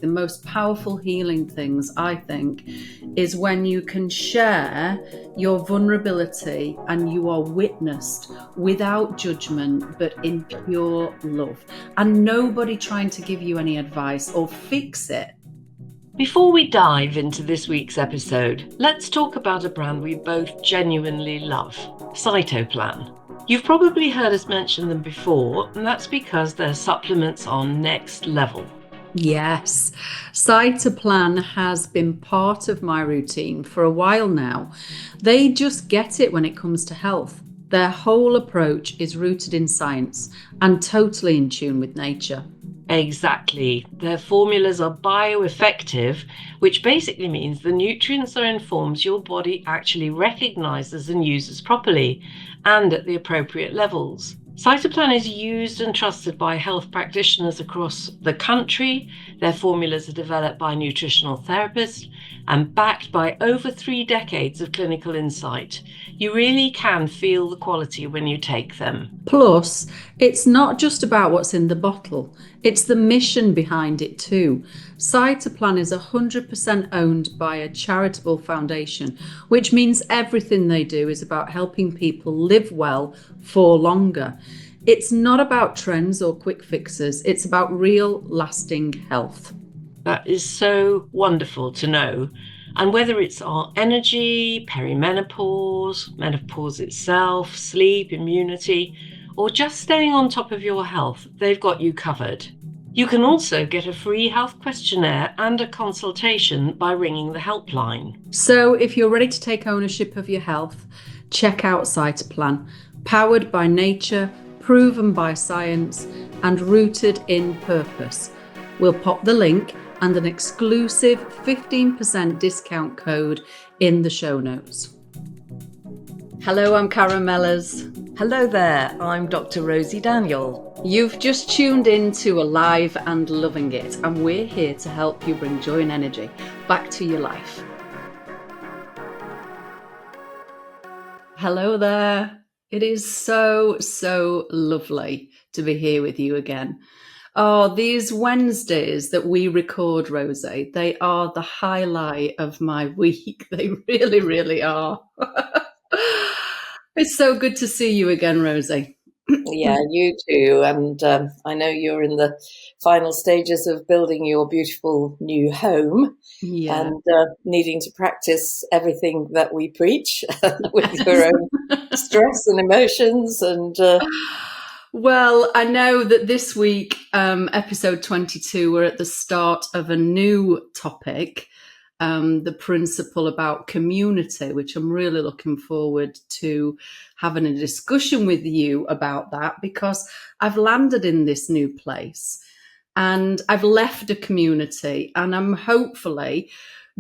the most powerful healing things, I think, is when you can share your vulnerability and you are witnessed without judgment, but in pure love. And nobody trying to give you any advice or fix it. Before we dive into this week's episode, let's talk about a brand we both genuinely love, Cytoplan. You've probably heard us mention them before, and that's because their supplements are next level. Yes, Cytoplan has been part of my routine for a while now. They just get it when it comes to health. Their whole approach is rooted in science and totally in tune with nature. Exactly. Their formulas are bioeffective, which basically means the nutrients are in forms your body actually recognizes and uses properly and at the appropriate levels. Cytoplan is used and trusted by health practitioners across the country. Their formulas are developed by nutritional therapists and backed by over 3 decades of clinical insight. You really can feel the quality when you take them. Plus, it's not just about what's in the bottle, it's the mission behind it too. Cytoplan is 100% owned by a charitable foundation, which means everything they do is about helping people live well for longer. It's not about trends or quick fixes, it's about real, lasting health. That is so wonderful to know. And whether it's our energy, perimenopause, menopause itself, sleep, immunity, or just staying on top of your health, they've got you covered. You can also get a free health questionnaire and a consultation by ringing the helpline. So if you're ready to take ownership of your health, check out Cytoplan, powered by nature, proven by science, and rooted in purpose. We'll pop the link and an exclusive 15% discount code in the show notes. Hello, I'm Caramellas. Hello there, I'm Dr. Rosy Daniel. You've just tuned in to Alive and Loving It, and we're here to help you bring joy and energy back to your life. Hello there. It is so lovely to be here with you again. Oh, these Wednesdays that we record, Rosy, they are the highlight of my week. They really are. It's so good to see you again, Rosy. Yeah, you too. And I know you're in the final stages of building your beautiful new home and needing to practice everything that we preach with your own stress and emotions and... Well, I know that this week, episode 22, we're at the start of a new topic, the principle about community, which I'm really looking forward to having a discussion with you about that, because I've landed in this new place and I've left a community and I'm hopefully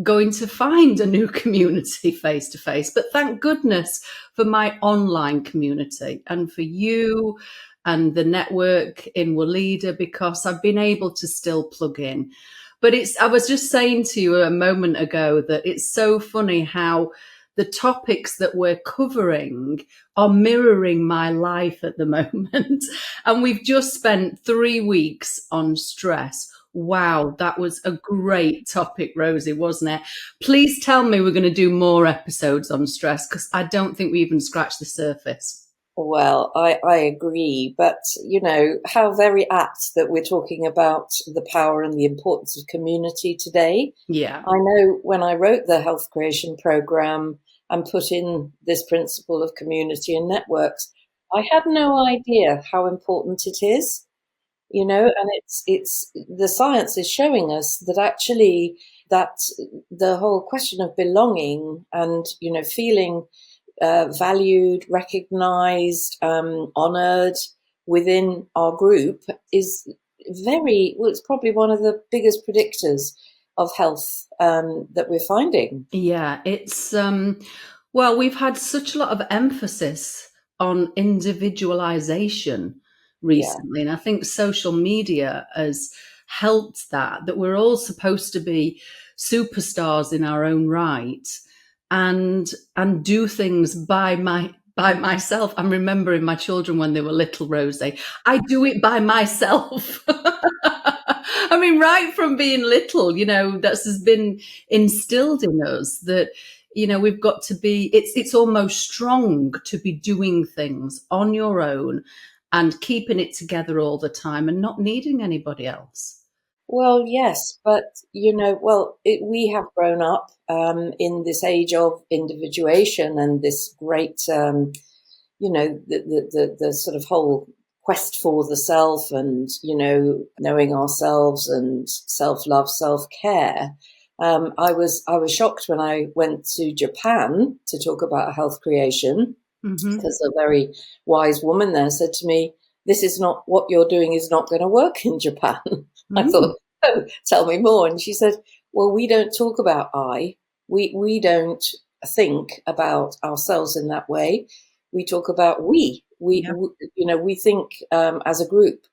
going to find a new community face to face. But thank goodness for my online community and for you and the network in Walida, because I've been able to still plug in. But I was just saying to you a moment ago that it's so funny how the topics that we're covering are mirroring my life at the moment. And we've just spent 3 weeks on stress. Wow, that was a great topic, Rosy, wasn't it? Please tell me we're going to do more episodes on stress, because I don't think we even scratched the surface. Well, I agree, but, you know, how very apt that we're talking about the power and the importance of community today. Yeah. I know when I wrote the health creation program and put in this principle of community and networks, I had no idea how important it is, you know, and it's the science is showing us that actually that the whole question of belonging and, you know, feeling valued, recognized, honored within our group is it's probably one of the biggest predictors of health that we're finding. Yeah, it's, well, we've had such a lot of emphasis on individualization recently. And I think social media has helped that we're all supposed to be superstars in our own right and do things by myself. I'm remembering my children when they were little, Rosy. I do it by myself. I mean, right from being little, that has been instilled in us that, we've got to be, it's almost strong to be doing things on your own and keeping it together all the time and not needing anybody else. Well, yes, but we have grown up in this age of individuation and this great, the sort of whole quest for the self and, knowing ourselves and self-love, self-care. I was shocked when I went to Japan to talk about health creation, because a very wise woman there said to me, "This is not what you're doing is not going to work in Japan." I thought, "Oh, tell me more." And she said, "Well, we don't talk about I. We don't think about ourselves in that way. We talk about we. We think as a group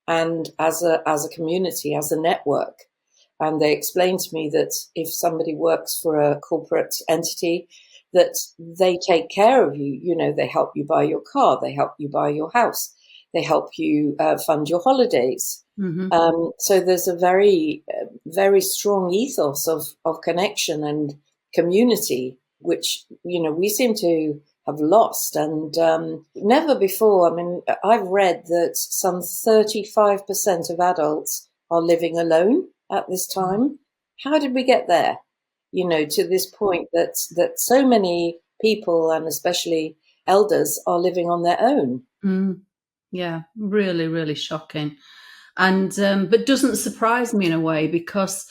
and as a community, as a network." And they explained to me that if somebody works for a corporate entity, that they take care of you. They help you buy your car, they help you buy your house, they help you fund your holidays. So there's a very, very strong ethos of connection and community, which, we seem to have lost. And never before, I mean, I've read that some 35% of adults are living alone at this time. How did we get there? To this point that so many people, and especially elders, are living on their own. Yeah, really, really shocking. And but doesn't surprise me in a way, because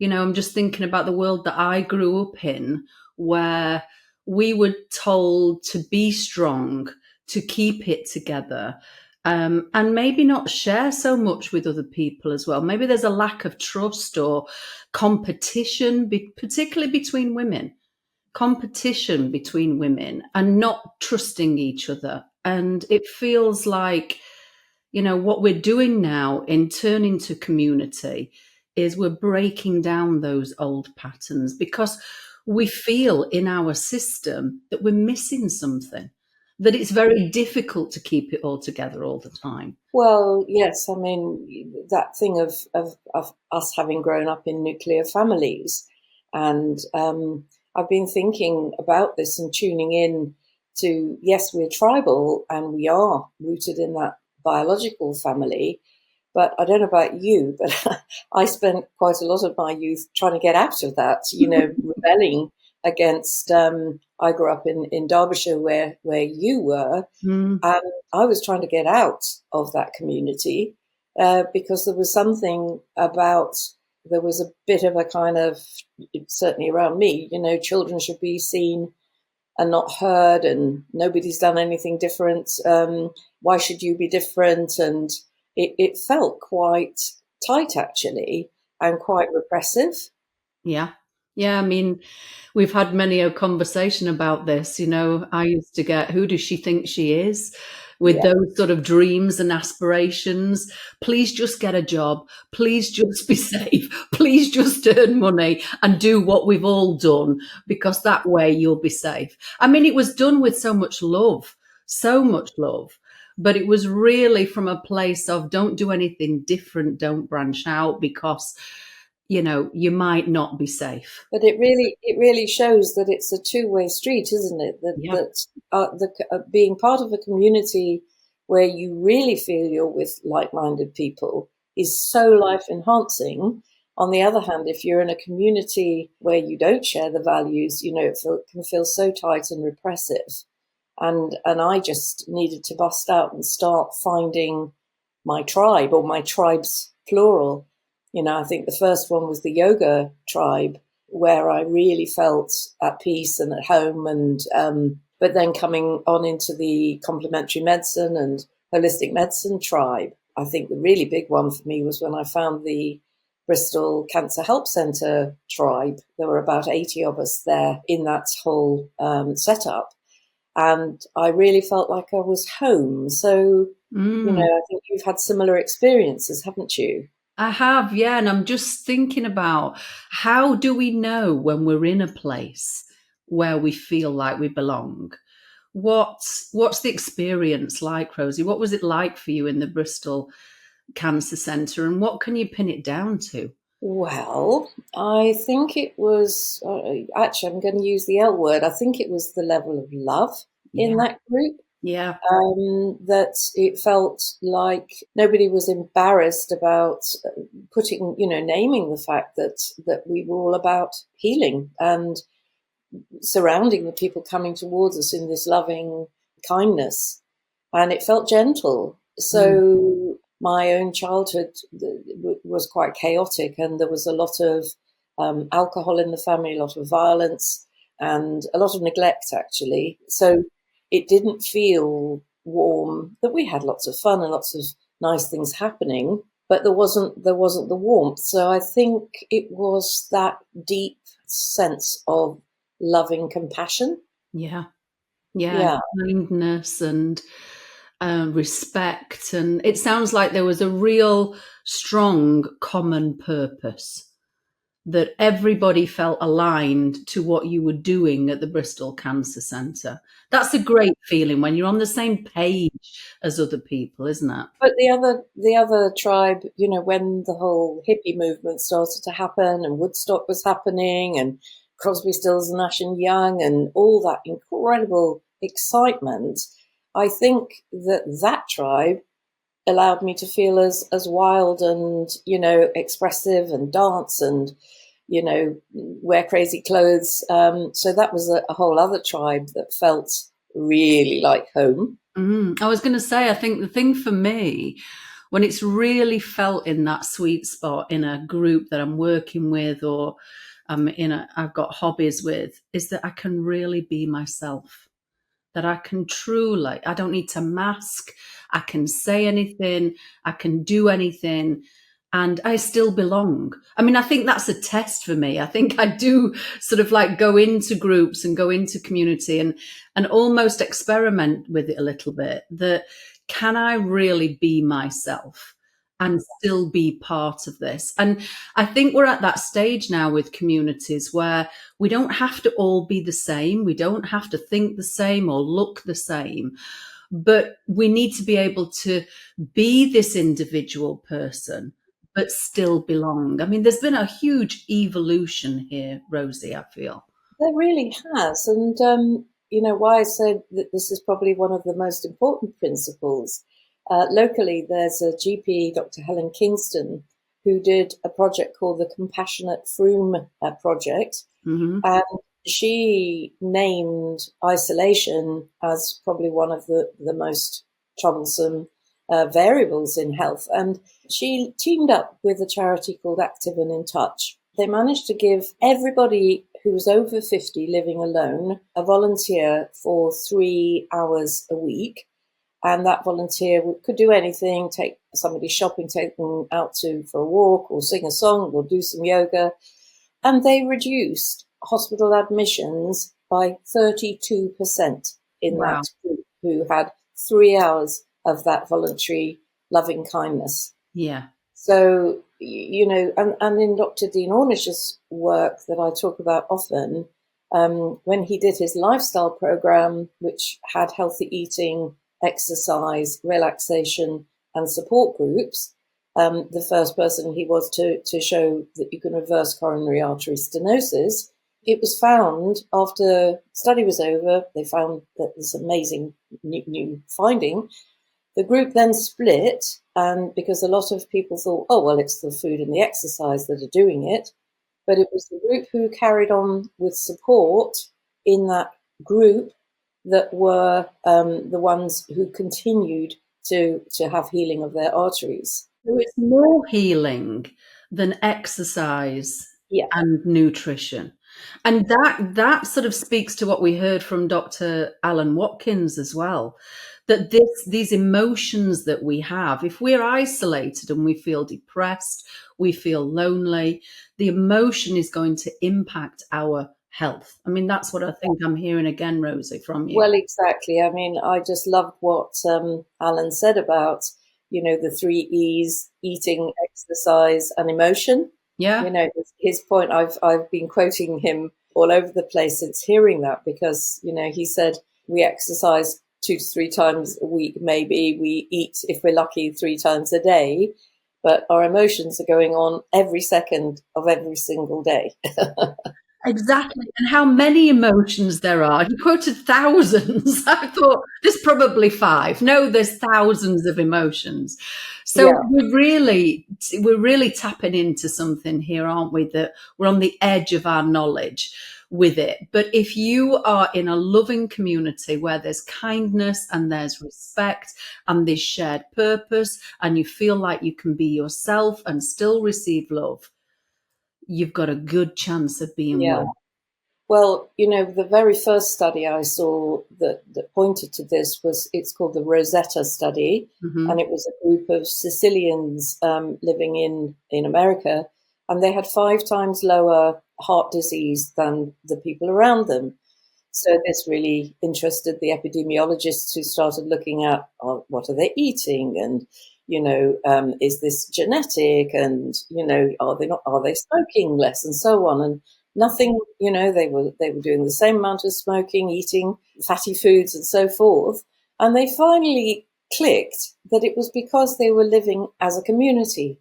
I'm just thinking about the world that I grew up in, where we were told to be strong, to keep it together, and maybe not share so much with other people as well. Maybe there's a lack of trust or competition, particularly between women. Competition between women and not trusting each other. And it feels like, what we're doing now in turning to community is we're breaking down those old patterns, because we feel in our system that we're missing something, that it's very difficult to keep it all together all the time. Well, yes, I mean, that thing of us having grown up in nuclear families. And I've been thinking about this and tuning in to, yes, we're tribal and we are rooted in that biological family. But I don't know about you, but I spent quite a lot of my youth trying to get out of that, rebelling against, I grew up in Derbyshire where you were. And I was trying to get out of that community because there was something about, there was a bit of a kind of, certainly around me, children should be seen and not heard, and nobody's done anything different. Why should you be different? And it felt quite tight, actually, and quite repressive. Yeah. I mean, we've had many a conversation about this. I used to get, who does she think she is? With Yeah. those sort of dreams and aspirations. Please just get a job. Please just be safe. Please just earn money and do what we've all done, because that way you'll be safe. I mean, it was done with so much love, but it was really from a place of don't do anything different, don't branch out, because you might not be safe. But it really shows that it's a two-way street, isn't it? That being part of a community where you really feel you're with like-minded people is so life-enhancing. On the other hand, if you're in a community where you don't share the values, it can feel so tight and repressive. And I just needed to bust out and start finding my tribe, or my tribes, plural. I think the first one was the yoga tribe, where I really felt at peace and at home. And but then coming on into the complementary medicine and holistic medicine tribe, I think the really big one for me was when I found the Bristol Cancer Help Centre tribe. There were about 80 of us there in that whole setup. And I really felt like I was home. So, I think you've had similar experiences, haven't you? I have, yeah. And I'm just thinking about, how do we know when we're in a place where we feel like we belong? What's the experience like, Rosy? What was it like for you in the Bristol Cancer Centre, and what can you pin it down to? Well, I think it was actually, I'm going to use the L word. I think it was the level of love in Yeah. that group. Yeah. That it felt like nobody was embarrassed about putting, naming the fact that we were all about healing and surrounding the people coming towards us in this loving kindness. And it felt gentle. So my own childhood was quite chaotic, and there was a lot of alcohol in the family, a lot of violence, and a lot of neglect, actually. So it didn't feel warm. That we had lots of fun and lots of nice things happening, but there wasn't the warmth. So I think it was that deep sense of loving compassion. Yeah. Yeah. Kindness and respect, and it sounds like there was a real strong common purpose, that everybody felt aligned to what you were doing at the Bristol Cancer Centre. That's a great feeling when you're on the same page as other people, isn't it? But the other tribe, when the whole hippie movement started to happen and Woodstock was happening and Crosby, Stills, Nash and Young and all that incredible excitement, I think that tribe allowed me to feel as wild and, expressive and dance and, wear crazy clothes. So that was a whole other tribe that felt really like home. I was going to say, I think the thing for me, when it's really felt in that sweet spot in a group that I'm working with, or I've got hobbies with, is that I can really be myself. That I can truly, I don't need to mask, I can say anything, I can do anything, and I still belong. I mean, I think that's a test for me. I think I do sort of like go into groups and go into community and almost experiment with it a little bit. That can I really be myself and still be part of this? And I think we're at that stage now with communities where we don't have to all be the same. We don't have to think the same or look the same, but we need to be able to be this individual person, but still belong. I mean, there's been a huge evolution here, Rosie, I feel. There really has. And, why I said that this is probably one of the most important principles. Locally, there's a GP, Dr. Helen Kingston, who did a project called the Compassionate Froome Project. Mm-hmm. And she named isolation as probably one of the most troublesome variables in health. And she teamed up with a charity called Active and in Touch. They managed to give everybody who was over 50 living alone a volunteer for 3 hours a week. And that volunteer could do anything, take somebody shopping, take them out for a walk or sing a song or do some yoga. And they reduced hospital admissions by 32% in Wow. that group who had 3 hours of that voluntary loving kindness. Yeah. So, and in Dr. Dean Ornish's work that I talk about often, when he did his lifestyle program, which had healthy eating, exercise, relaxation, and support groups, the first person he was to show that you can reverse coronary artery stenosis, it was found after study was over, they found that this amazing new finding. The group then split, and because a lot of people thought, oh, well, it's the food and the exercise that are doing it. But it was the group who carried on with support in that group that were the ones who continued to have healing of their arteries. So it's more healing than exercise and nutrition. And that sort of speaks to what we heard from Dr. Alan Watkins as well, that these emotions that we have, if we're isolated and we feel depressed, we feel lonely, the emotion is going to impact our health. I mean, that's what I think I'm hearing again, Rosie, from you. Well, exactly. I mean, I just loved what Alan said about, the 3 E's: eating, exercise, and emotion. Yeah. His point, I've been quoting him all over the place since hearing that, because, he said we exercise 2 to 3 times a week, maybe. We eat, if we're lucky, 3 times a day. But our emotions are going on every second of every single day. Exactly. And how many emotions there are. You quoted thousands. I thought there's probably 5. No, there's thousands of emotions. So Yeah. we're really tapping into something here, aren't we? That we're on the edge of our knowledge with it. But if you are in a loving community where there's kindness and there's respect and there's shared purpose and you feel like you can be yourself and still receive love, you've got a good chance of being Yeah. well. Well, the very first study I saw that pointed to this it's called the Rosetta study, Mm-hmm. and it was a group of Sicilians living in America, and they had 5 times lower heart disease than the people around them. So this really interested the epidemiologists who started looking at what are they eating, and is this genetic, and are they smoking less, and so on, and nothing. They were doing the same amount of smoking, eating fatty foods, and so forth, and they finally clicked that it was because they were living as a community.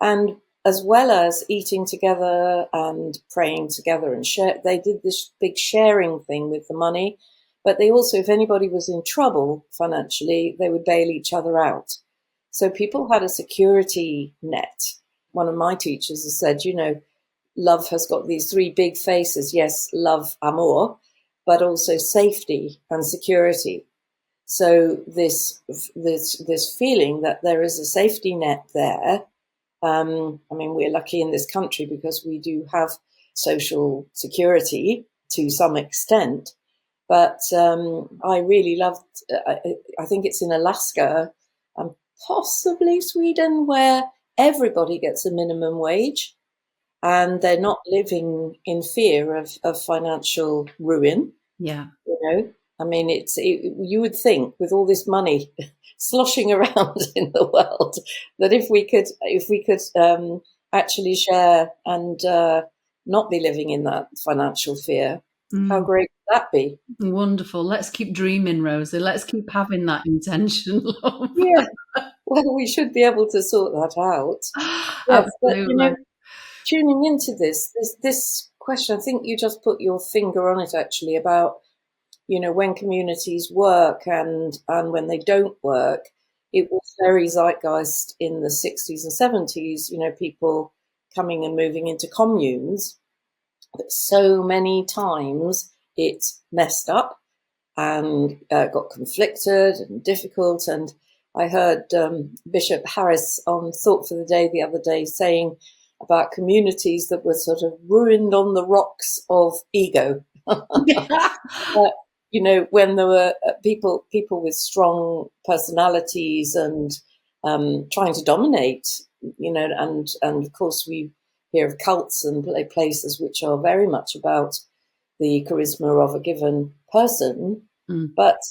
And as well as eating together and praying together and they did this big sharing thing with the money. But they also, if anybody was in trouble financially, they would bail each other out. So people had a security net. One of my teachers has said, love has got these 3 big faces. Yes, love, amor, but also safety and security. So this feeling that there is a safety net there. We're lucky in this country because we do have social security to some extent. But I really loved, I think it's in Alaska and possibly Sweden, where everybody gets a minimum wage and they're not living in fear of financial ruin. Yeah. You would think with all this money sloshing around in the world that if we could actually share and not be living in that financial fear, how great would that be? Wonderful. Let's keep dreaming, Rosie. Let's keep having that intention, love. Yeah, well, we should be able to sort that out. Yes, but Absolutely. tuning into this question, I think you just put your finger on it actually about when communities work and when they don't work. It was very zeitgeist in the 60s and 70s, people coming and moving into communes. But so many times it messed up and got conflicted and difficult. And I heard Bishop Harris on Thought for the Day the other day saying about communities that were sort of ruined on the rocks of ego. When there were people with strong personalities and trying to dominate, and of course we hear of cults and places which are very much about the charisma of a given person. But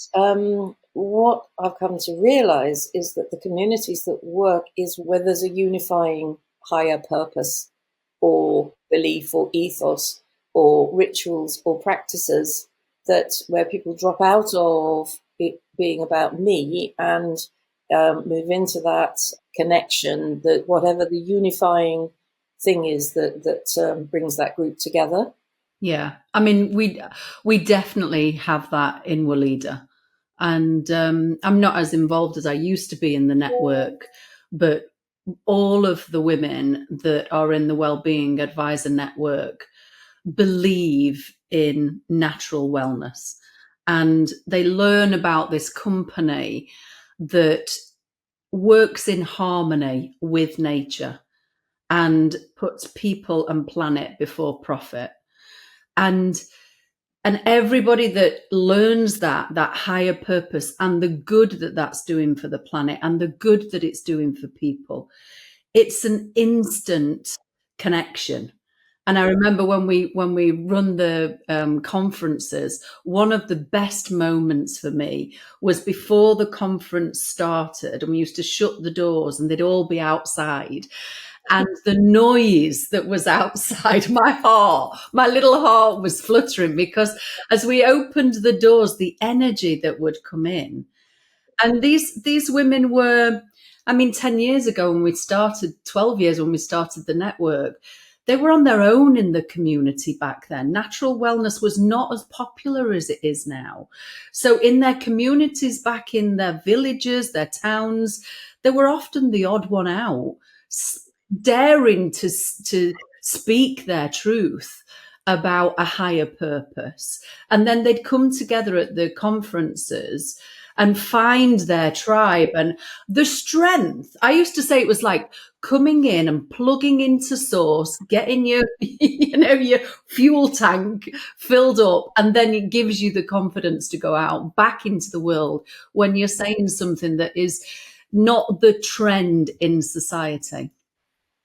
what I've come to realize is that the communities that work is where there's a unifying higher purpose or belief or ethos or rituals or practices, that where people drop out of it being about me and move into that connection, that whatever the unifying thing is that brings that group together. Yeah. We definitely have that in Walida. And I'm not as involved as I used to be in the network, but all of the women that are in the Wellbeing Advisor Network believe in natural wellness, and they learn about this company that works in harmony with nature and puts people and planet before profit. And everybody that learns that higher purpose and the good that that's doing for the planet and the good that it's doing for people, it's an instant connection. And I remember when we run the conferences, one of the best moments for me was before the conference started, and we used to shut the doors and they'd all be outside. and the noise that was outside my little heart was fluttering, because as we opened the doors, the energy that would come in. And these women were, I mean, 10 years ago when we started, 12 years when we started the network, they were on their own in the community back then. Natural wellness was not as popular as it is now. So in their communities, back in their villages, their towns, they were often the odd one out, daring to speak their truth about a higher purpose. And then they'd come together at the conferences and find their tribe, and the strength. I used to say it was like coming in and plugging into source, getting your, your fuel tank filled up, and then it gives you the confidence to go out back into the world when you're saying something that is not the trend in society.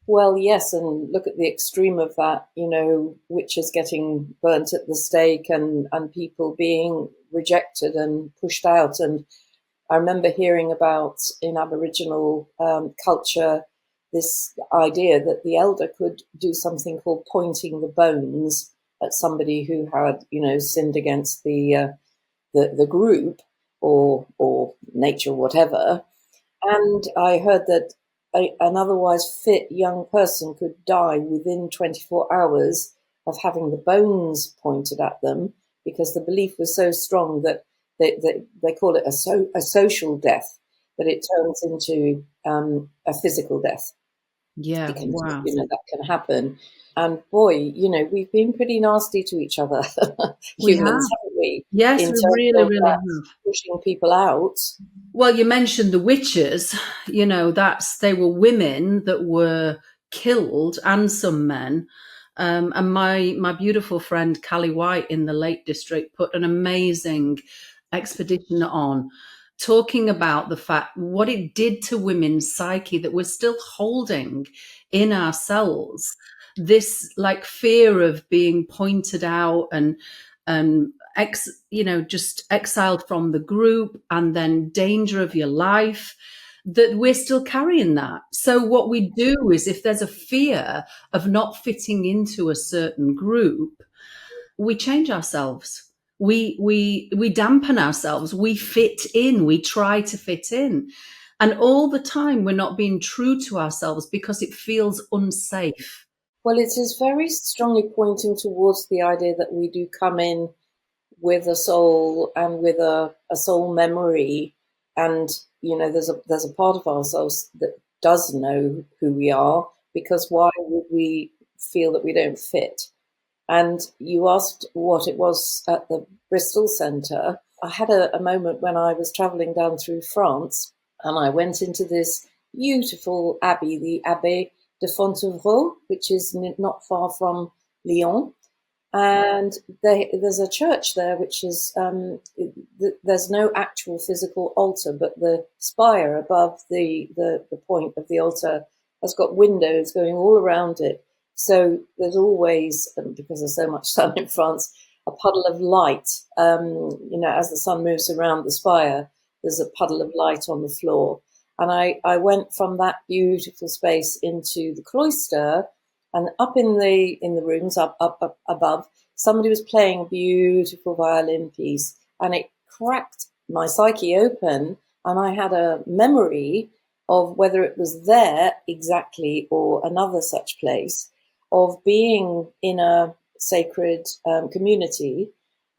Well, yes, and look at the extreme of that, witches getting burnt at the stake and people being rejected and pushed out. And I remember hearing about in Aboriginal culture this idea that the elder could do something called pointing the bones at somebody who had, sinned against the group or nature, whatever. And I heard that an otherwise fit young person could die within 24 hours of having the bones pointed at them, because the belief was so strong that they call it a social death, that it turns into a physical death. Yeah, wow. That can happen. And boy, we've been pretty nasty to each other, humans, haven't we? Yes, in we terms really, of really have. pushing people out. Well, you mentioned the witches, they were women that were killed, and some men. And my beautiful friend Callie White in the Lake District put an amazing expedition on, talking about the fact what it did to women's psyche, that we're still holding in ourselves this like fear of being pointed out and just exiled from the group, and then danger of your life, that we're still carrying that. So what we do is, if there's a fear of not fitting into a certain group, we change ourselves. We dampen ourselves. We fit in. We try to fit in. And all the time we're not being true to ourselves because it feels unsafe. Well, it is very strongly pointing towards the idea that we do come in with a soul and with a soul memory, and there's a part of ourselves that does know who we are, because why would we feel that we don't fit? And you asked what it was at the Bristol Centre. I had a moment when I was travelling down through France, and I went into this beautiful abbey, the Abbey de Fontevraud, which is not far from Lyon. And there's a church there, which is, there's no actual physical altar, but the spire above the point of the altar has got windows going all around it. So there's always, because there's so much sun in France, a puddle of light. As the sun moves around the spire, there's a puddle of light on the floor. And I went from that beautiful space into the cloister, and up in the rooms up above, somebody was playing a beautiful violin piece, and it cracked my psyche open, and I had a memory of, whether it was there exactly or another such place, of being in a sacred community,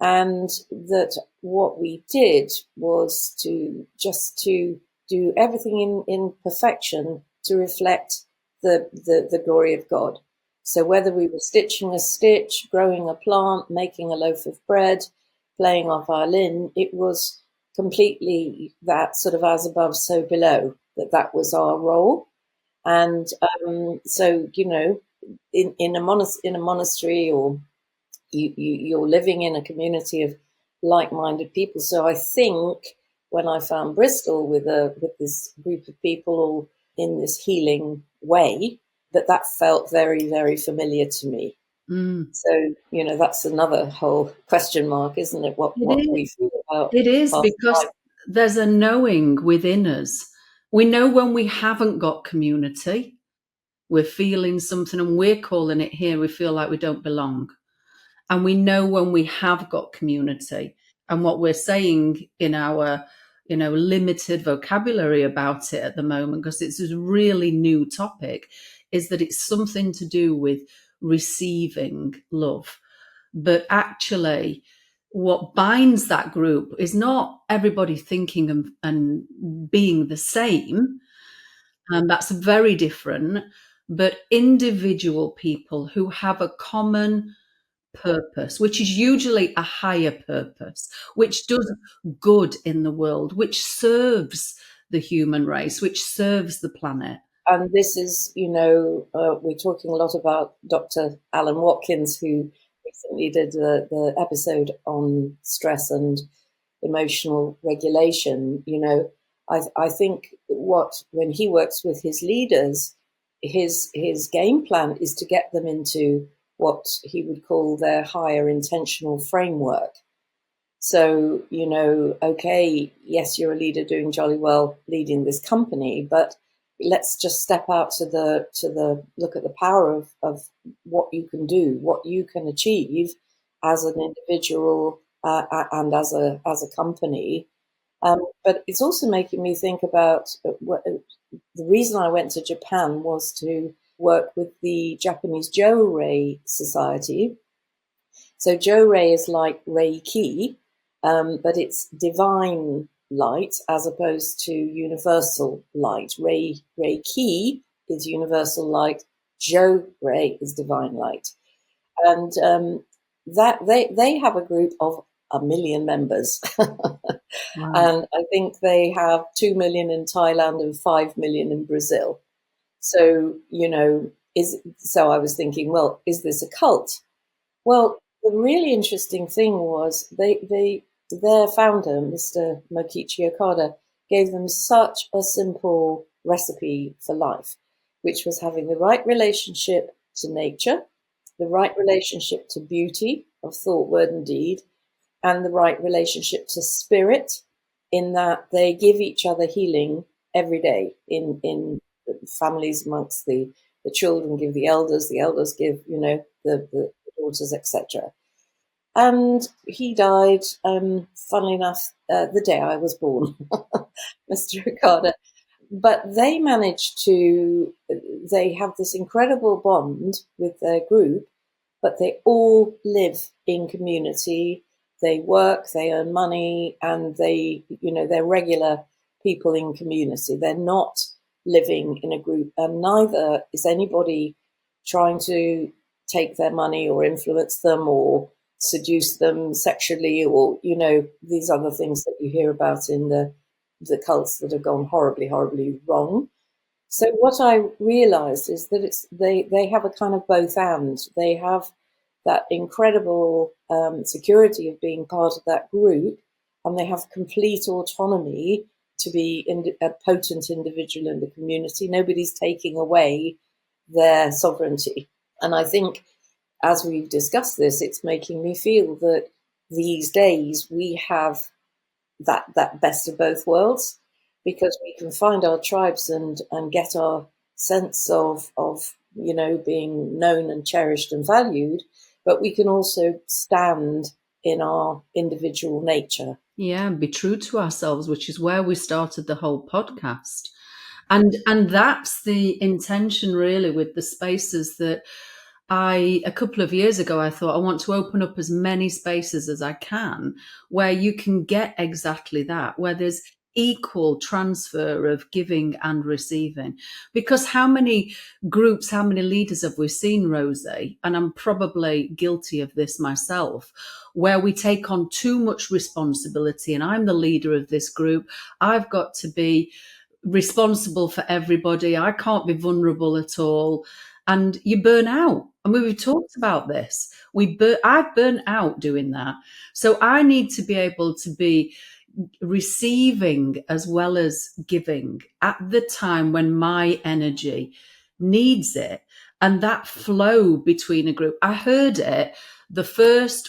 and that what we did was to do everything in perfection to reflect the glory of God. So whether we were stitching a stitch, growing a plant, making a loaf of bread, playing our violin, it was completely that sort of as above, so below, that was our role. And so, in a monastery, or you're living in a community of like-minded people. So I think when I found Bristol with this group of people all in this healing way, that felt very, very familiar to me. So, that's another whole question mark, isn't it? What we feel about it is, because life. There's a knowing within us. We know when we haven't got community. we're feeling something and we're calling it here, we feel like we don't belong. And we know when we have got community, and what we're saying in our limited vocabulary about it at the moment, because it's a really new topic, is that it's something to do with receiving love. But actually, what binds that group is not everybody thinking and being the same, and that's very different, but individual people who have a common purpose, which is usually a higher purpose, which does good in the world, which serves the human race, which serves the planet. And this is, we're talking a lot about Dr. Alan Watkins, who recently did the episode on stress and emotional regulation. I think when he works with his leaders, his game plan is to get them into what he would call their higher intentional framework. So, okay, yes, you're a leader doing jolly well leading this company, but let's just step out to the look at the power of what you can do, what you can achieve as an individual and as a company. But it's also making me think about the reason I went to Japan was to work with the Japanese Jo-Rei Society. So Jo-Rei is like Reiki, but it's divine light as opposed to universal light. Reiki is universal light. Jo-Rei is divine light. And that they have a group of 1 million members. Wow. And I think they have 2 million in Thailand and 5 million in Brazil. So, so I was thinking, well, is this a cult? Well, the really interesting thing was their founder, Mr. Mokichi Okada, gave them such a simple recipe for life, which was having the right relationship to nature, the right relationship to beauty of thought, word, and deed, and the right relationship to spirit, in that they give each other healing every day in families amongst the children give the elders give, the daughters, etc. And he died, funnily enough, the day I was born, Mr. Okada. But they have this incredible bond with their group, but they all live in community. They work, they earn money, and they're regular people in community. They're not living in a group, and neither is anybody trying to take their money or influence them or seduce them sexually, or these other things that you hear about in the cults that have gone horribly, horribly wrong. So what I realized is that they have a kind of both and. They have that incredible security of being part of that group, and they have complete autonomy to be a potent individual in the community. Nobody's taking away their sovereignty. And I think, as we've discussed this, it's making me feel that these days we have that best of both worlds, because we can find our tribes and get our sense of being known and cherished and valued, but we can also stand in our individual nature. Yeah, and be true to ourselves, which is where we started the whole podcast. And that's the intention really with the spaces that a couple of years ago, I thought I want to open up as many spaces as I can where you can get exactly that, where there's equal transfer of giving and receiving. Because how many groups, how many leaders have we seen, Rosy? And I'm probably guilty of this myself, where we take on too much responsibility. And I'm the leader of this group. I've got to be responsible for everybody. I can't be vulnerable at all. And you burn out. I mean, we've talked about this. I've burnt out doing that. So I need to be able to be receiving as well as giving at the time when my energy needs it. And that flow between a group, I heard it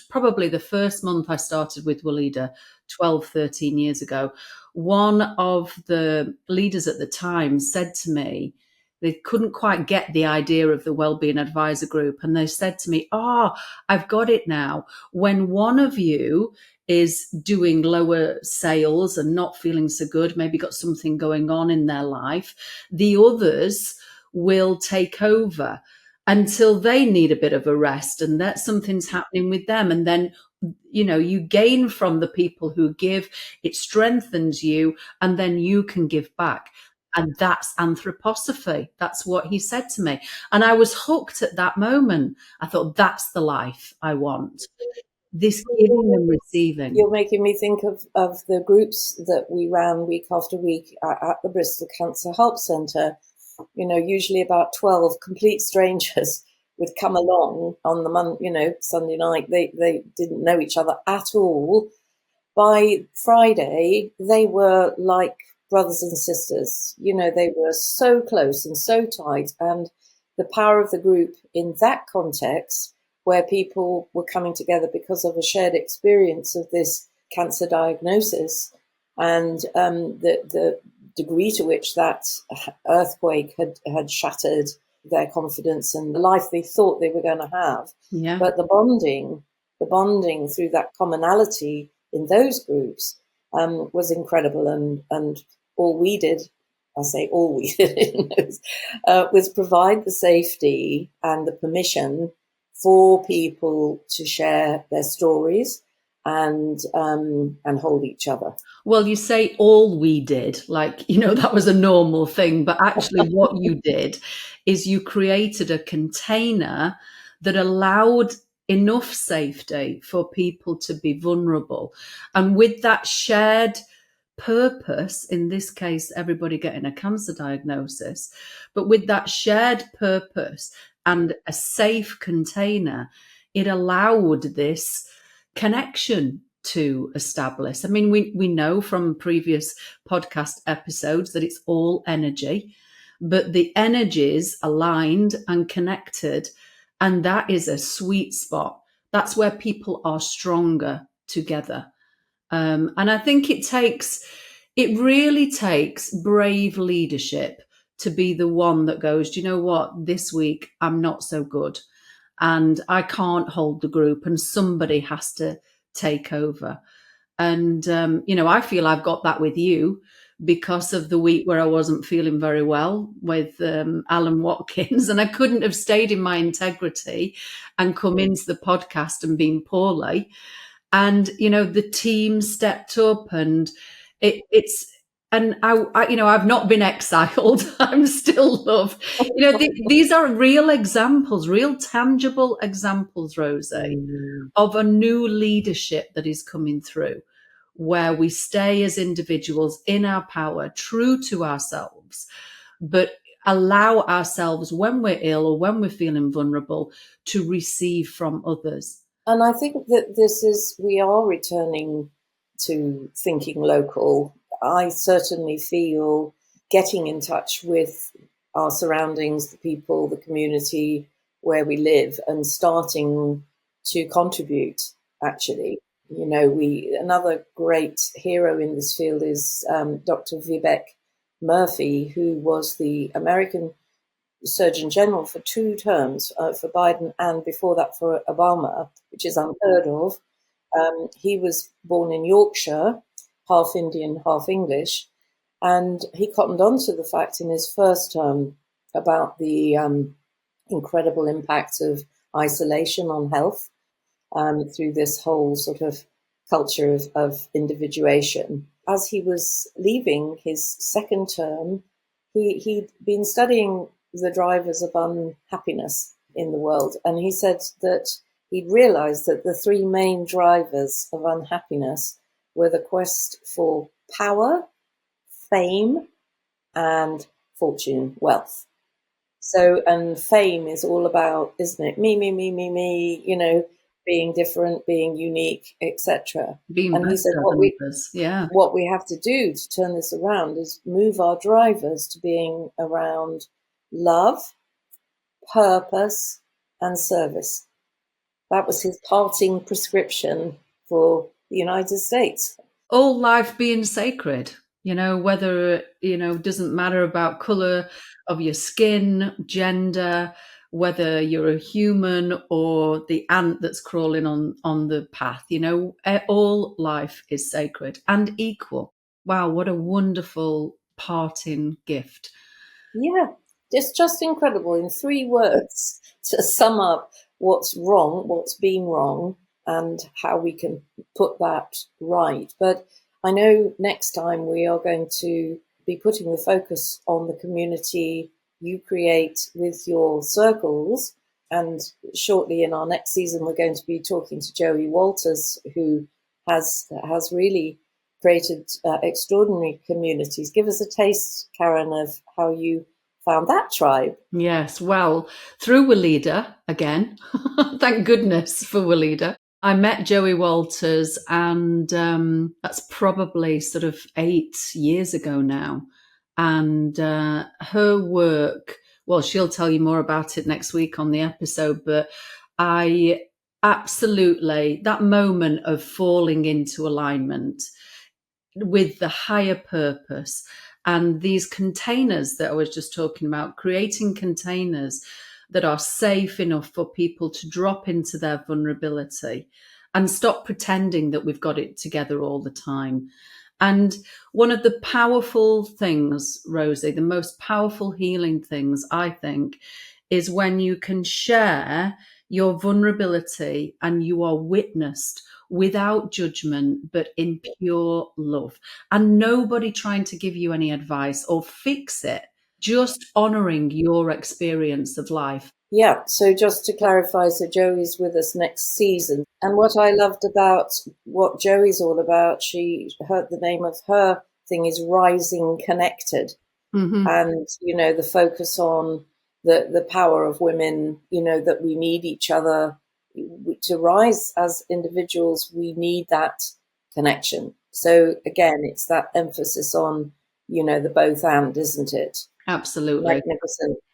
probably the first month I started with Walida 12, 13 years ago. One of the leaders at the time said to me, They couldn't quite get the idea of the wellbeing advisor group. And they said to me, I've got it now. When one of you is doing lower sales and not feeling so good, maybe got something going on in their life, the others will take over until they need a bit of a rest and that something's happening with them. And then, you gain from the people who give, it strengthens you, and then you can give back. And that's anthroposophy. That's what he said to me. And I was hooked at that moment. I thought, that's the life I want. This giving and receiving. You're making me think of the groups that we ran week after week at the Bristol Cancer Help Centre. Usually about 12 complete strangers would come along on the Sunday night. They didn't know each other at all. By Friday, they were like brothers and sisters. They were so close and so tight. And the power of the group in that context, where people were coming together because of a shared experience of this cancer diagnosis, and the degree to which that earthquake had shattered their confidence and the life they thought they were going to have. Yeah. But the bonding through that commonality in those groups was incredible. And all we did, I say all we did in those, was provide the safety and the permission for people to share their stories and hold each other. Well, you say all we did, like, that was a normal thing, but actually what you did is you created a container that allowed enough safety for people to be vulnerable. And with that shared purpose, in this case, everybody getting a cancer diagnosis, but with that shared purpose and a safe container, it allowed this connection to establish. I mean, we know from previous podcast episodes that it's all energy, but the energies aligned and connected, and that is a sweet spot. That's where people are stronger together. And I think it really takes brave leadership to be the one that goes, do you know what, this week I'm not so good and I can't hold the group and somebody has to take over. And, I feel I've got that with you because of the week where I wasn't feeling very well with Alan Watkins, and I couldn't have stayed in my integrity and come into the podcast and been poorly. And, the team stepped up and I've not been exiled. I'm still loved. These are real examples, real tangible examples, Rosy, of a new leadership that is coming through, where we stay as individuals in our power, true to ourselves, but allow ourselves when we're ill or when we're feeling vulnerable to receive from others. And I think that we are returning to thinking local. I certainly feel getting in touch with our surroundings, the people, the community where we live, and starting to contribute, actually. Another great hero in this field is Dr. Vivek Murthy, who was the American Surgeon General for 2 terms for Biden and before that for Obama, which is unheard of. He was born in Yorkshire, half Indian, half English, and he cottoned on to the fact in his first term about the incredible impact of isolation on health through this whole sort of culture of individuation. As he was leaving his second term, he'd been studying the drivers of unhappiness in the world. And he said that he'd realized that the 3 main drivers of unhappiness were the quest for power, fame, and fortune, wealth. So, and fame is all about, isn't it? Me, being different, being unique, etc. And he said, what we have to do to turn this around is move our drivers to being around love, purpose, and service. That was his parting prescription for the United States. All life being sacred, whether, doesn't matter about color of your skin, gender, whether you're a human or the ant that's crawling on the path. All life is sacred and equal. Wow, what a wonderful parting gift. Yeah, it's just incredible in 3 words to sum up what's wrong, what's been wrong, and how we can put that right. But I know next time we are going to be putting the focus on the community you create with your circles. And shortly in our next season, we're going to be talking to Joey Walters, who has really created extraordinary communities. Give us a taste, Karen, of how you found that tribe. Yes, well, through Walida again. Thank goodness for Walida. I met Joey Walters, and that's probably sort of 8 years ago now. And her work, well, she'll tell you more about it next week on the episode, but I absolutely, that moment of falling into alignment with the higher purpose and these containers that I was just talking about, creating containers that are safe enough for people to drop into their vulnerability and stop pretending that we've got it together all the time. And one of the powerful things, Rosie, the most powerful healing things, I think, is when you can share your vulnerability and you are witnessed without judgment, but in pure love. And nobody trying to give you any advice or fix it, just honoring your experience of life. Yeah, so just to clarify, so Joey's with us next season. And what I loved about what Joey's all about, she heard the name of her thing is Rising Connected. Mm-hmm. And, the focus on the power of women, that we need each other to rise as individuals. We need that connection. So again, it's that emphasis on, the both and, isn't it? Absolutely.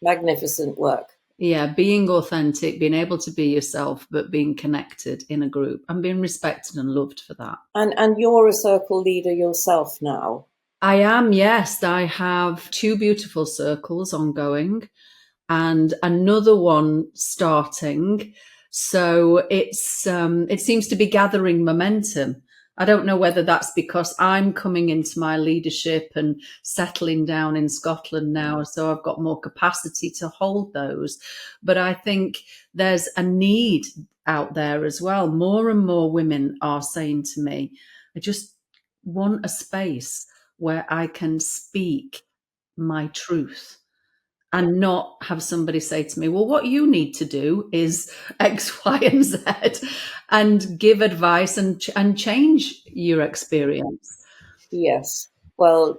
Magnificent work. Yeah, being authentic, being able to be yourself, but being connected in a group and being respected and loved for that. And you're a circle leader yourself now. I am, yes. I have 2 beautiful circles ongoing and another one starting. So it seems to be gathering momentum. I don't know whether that's because I'm coming into my leadership and settling down in Scotland now, so I've got more capacity to hold those. But I think there's a need out there as well. More and more women are saying to me, I just want a space where I can speak my truth and not have somebody say to me, well, what you need to do is X, Y, and Z, and give advice and change your experience. Yes. Well,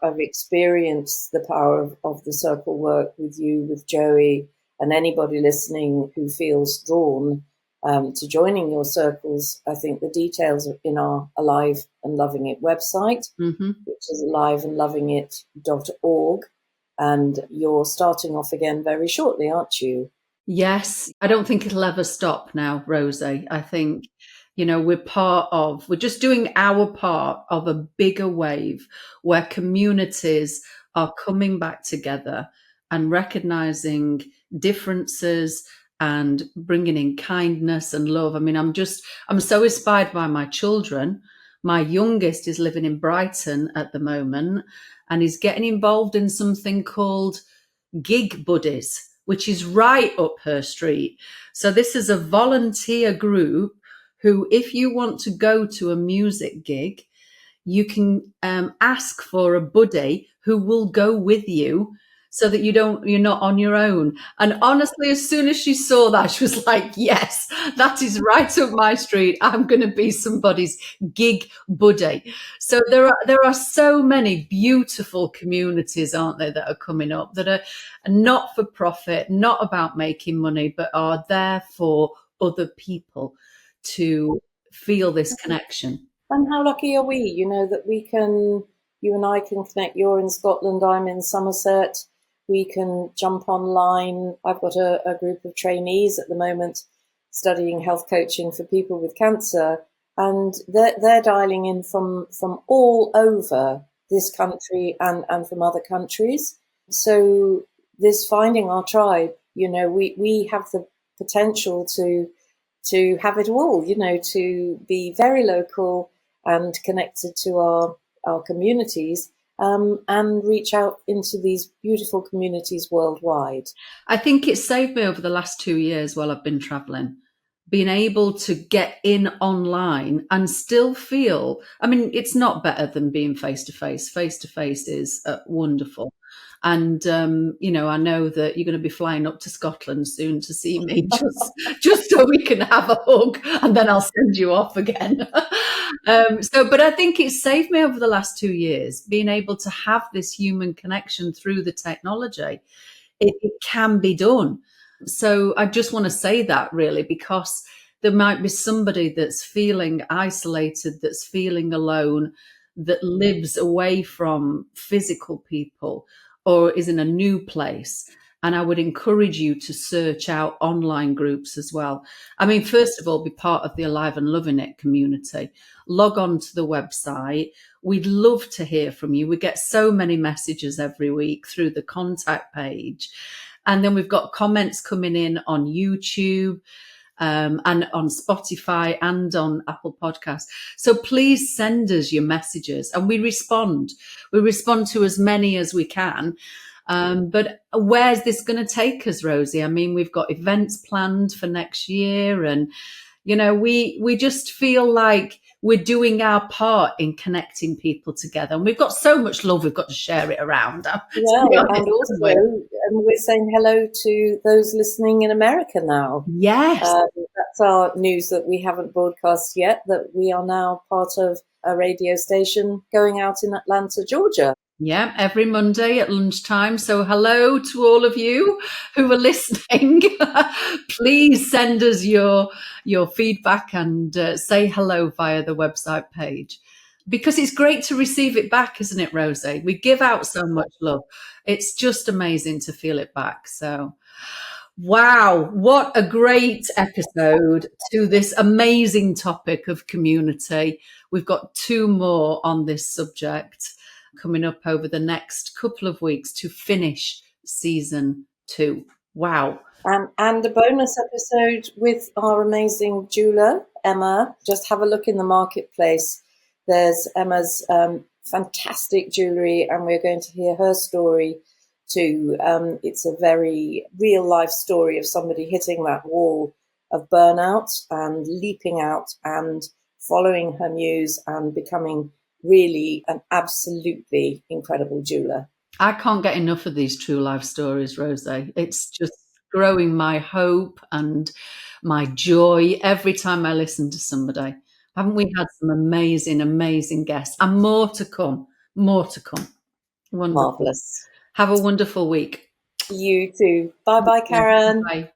I've experienced the power of the circle work with you, with Joey, and anybody listening who feels drawn to joining your circles. I think the details are in our Alive and Loving It website, Mm-hmm. which is aliveandlovingit.org. And you're starting off again very shortly, aren't you? Yes, I don't think it'll ever stop now, Rosie. I think, we're just doing our part of a bigger wave where communities are coming back together and recognizing differences and bringing in kindness and love. I mean, I'm so inspired by my children. My youngest is living in Brighton at the moment and he's getting involved in something called Gig Buddies, which is right up her street. So this is a volunteer group who, if you want to go to a music gig, you can ask for a buddy who will go with you so that you're not on your own. And honestly, as soon as she saw that, she was like, yes, that is right up my street. I'm going to be somebody's gig buddy. So there are so many beautiful communities, aren't there, that are coming up that are not for profit, not about making money, but are there for other people to feel this connection. And how lucky are we, that you and I can connect. You're in Scotland, I'm in Somerset. We can jump online. I've got a group of trainees at the moment studying health coaching for people with cancer, and they're dialing in from all over. this country and from other countries. So this finding our tribe, we have the potential to have it all, to be very local and connected to our communities, and reach out into these beautiful communities worldwide. I think it's saved me over the last 2 years while I've been traveling, being able to get in online and still feel, I mean, it's not better than being face to face. Face to face is wonderful. And, I know that you're going to be flying up to Scotland soon to see me, just so we can have a hug, and then I'll send you off again. But I think it's saved me over the last 2 years, being able to have this human connection through the technology. It can be done. So I just want to say that, really, because there might be somebody that's feeling isolated, that's feeling alone, that lives away from physical people or is in a new place. And I would encourage you to search out online groups as well. I mean, first of all, be part of the Alive and Loving It community. Log on to the website. We'd love to hear from you. We get so many messages every week through the contact page. And then we've got comments coming in on YouTube, and on Spotify and on Apple Podcasts. So please send us your messages and we respond. We respond to as many as we can. But where's this going to take us, Rosie? I mean, we've got events planned for next year, and, we just feel like we're doing our part in connecting people together. And we've got so much love, we've got to share it around. Yeah, and also we're saying hello to those listening in America now. Yes. That's our news that we haven't broadcast yet, that we are now part of a radio station going out in Atlanta, Georgia. Yeah, every Monday at lunchtime. So hello to all of you who are listening. Please send us your feedback and say hello via the website page, because it's great to receive it back, isn't it, Rosie? We give out so much love. It's just amazing to feel it back. So, wow, what a great episode to this amazing topic of community. We've got 2 more on this subject coming up over the next couple of weeks to finish season 2. Wow. And a bonus episode with our amazing jeweler, Emma. Just have a look in the marketplace. There's Emma's fantastic jewellery, and we're going to hear her story too. It's a very real life story of somebody hitting that wall of burnout and leaping out and following her muse and becoming really an absolutely incredible jeweler. I can't get enough of these true life stories, Rosie. It's just growing my hope and my joy every time I listen to somebody. Haven't we had some amazing, amazing guests? And more to come. More to come. Wonderful. Marvellous. Have a wonderful week. You too. Bye-bye, Karen. Bye.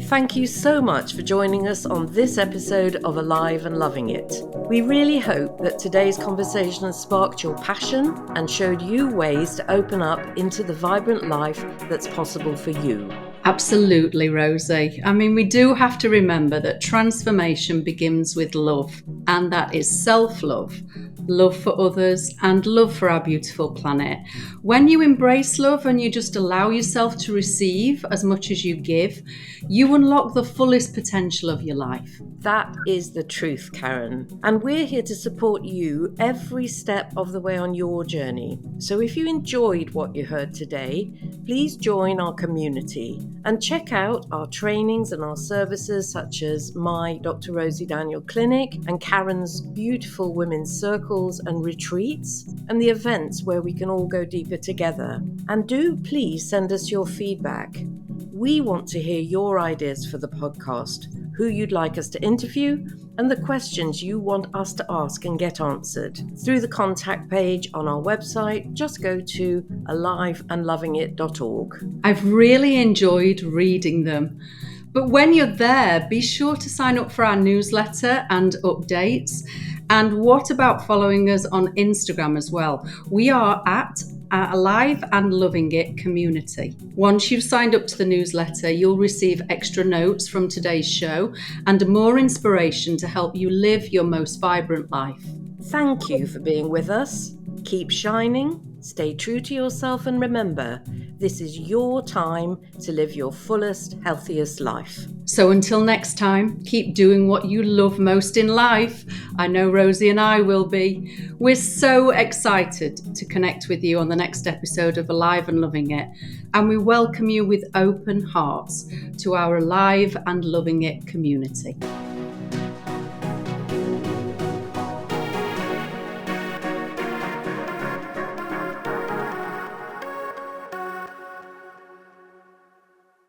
Thank you so much for joining us on this episode of Alive and Loving It. We really hope that today's conversation has sparked your passion and showed you ways to open up into the vibrant life that's possible for you. Absolutely, Rosie. I mean, we do have to remember that transformation begins with love, and that is self-love, love for others, and love for our beautiful planet. When you embrace love and you just allow yourself to receive as much as you give, you unlock the fullest potential of your life. That is the truth, Karen. And we're here to support you every step of the way on your journey. So if you enjoyed what you heard today, please join our community and check out our trainings and our services, such as my Dr. Rosy Daniel Clinic and Karen's beautiful women's circles and retreats, and the events where we can all go deeper together. And do please send us your feedback. We want to hear your ideas for the podcast, who you'd like us to interview, and the questions you want us to ask and get answered. Through the contact page on our website, just go to aliveandlovingit.org. I've really enjoyed reading them. But when you're there, be sure to sign up for our newsletter and updates. And what about following us on Instagram as well? We are at Alive and Loving It Community. Once you've signed up to the newsletter, you'll receive extra notes from today's show and more inspiration to help you live your most vibrant life. Thank you for being with us. Keep shining, stay true to yourself, and remember, this is your time to live your fullest, healthiest life. So until next time, keep doing what you love most in life. I know Rosy and I will be. We're so excited to connect with you on the next episode of Alive and Loving It, and we welcome you with open hearts to our Alive and Loving It community.